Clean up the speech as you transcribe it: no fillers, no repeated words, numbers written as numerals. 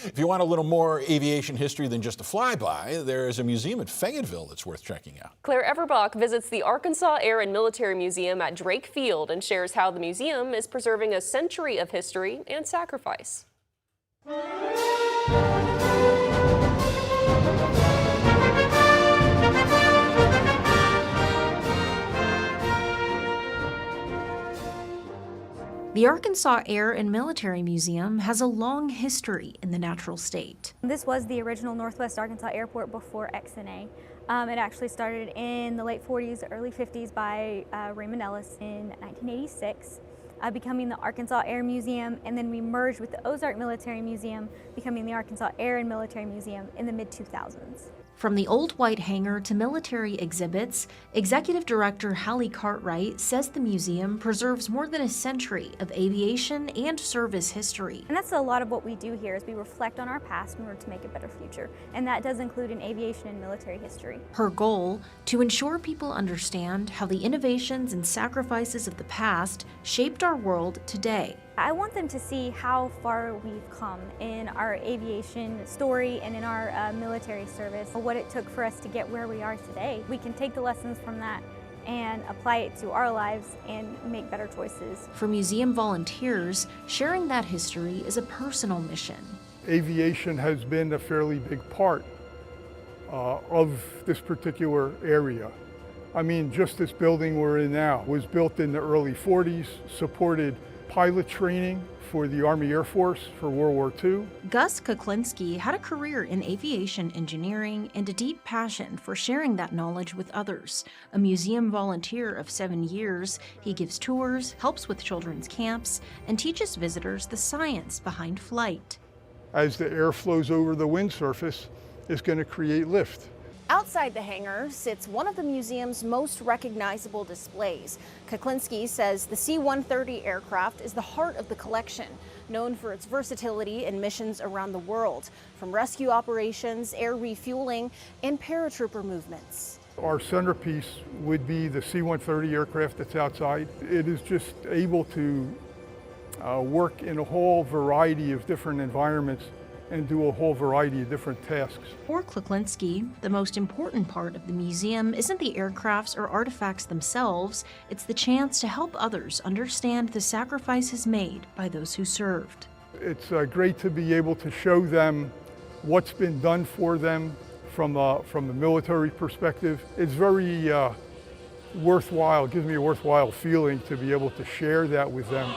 If you want a little more aviation history than just a flyby, there is a museum at Fayetteville that's worth checking out. Claire Everbach visits the Arkansas Air and Military Museum at Drake Field and shares how the museum is preserving a century of history and sacrifice. The Arkansas Air and Military Museum has a long history in the natural state. This was the original Northwest Arkansas Airport before XNA. It actually started in the late 40s, early 50s by Raymond Ellis in 1986, becoming the Arkansas Air Museum, and then we merged with the Ozark Military Museum, becoming the Arkansas Air and Military Museum in the mid-2000s. From the old white hangar to military exhibits, Executive Director Hallie Cartwright says the museum preserves more than a century of aviation and service history. And that's a lot of what we do here, is we reflect on our past in order to make a better future. And that does include an aviation and military history. Her goal, to ensure people understand how the innovations and sacrifices of the past shaped our world today. I want them to see how far we've come in our aviation story and in our military service, what it took for us to get where we are today. We can take the lessons from that and apply it to our lives and make better choices. For museum volunteers, sharing that history is a personal mission. Aviation has been a fairly big part of this particular area. I mean, just this building we're in now was built in the early 40s, supported pilot training for the Army Air Force for World War II. Gus Kuklinski had a career in aviation engineering and a deep passion for sharing that knowledge with others. A museum volunteer of 7 years, he gives tours, helps with children's camps, and teaches visitors the science behind flight. As the air flows over the wind surface, it's going to create lift. Outside the hangar sits one of the museum's most recognizable displays. Kuklinski says the C-130 aircraft is the heart of the collection, known for its versatility in missions around the world, from rescue operations, air refueling, and paratrooper movements. Our centerpiece would be the C-130 aircraft that's outside. It is just able to work in a whole variety of different environments and do a whole variety of different tasks. For Kuklinski, the most important part of the museum isn't the aircrafts or artifacts themselves, it's the chance to help others understand the sacrifices made by those who served. It's great to be able to show them what's been done for them from the military perspective. It's very worthwhile, it gives me a worthwhile feeling to be able to share that with them.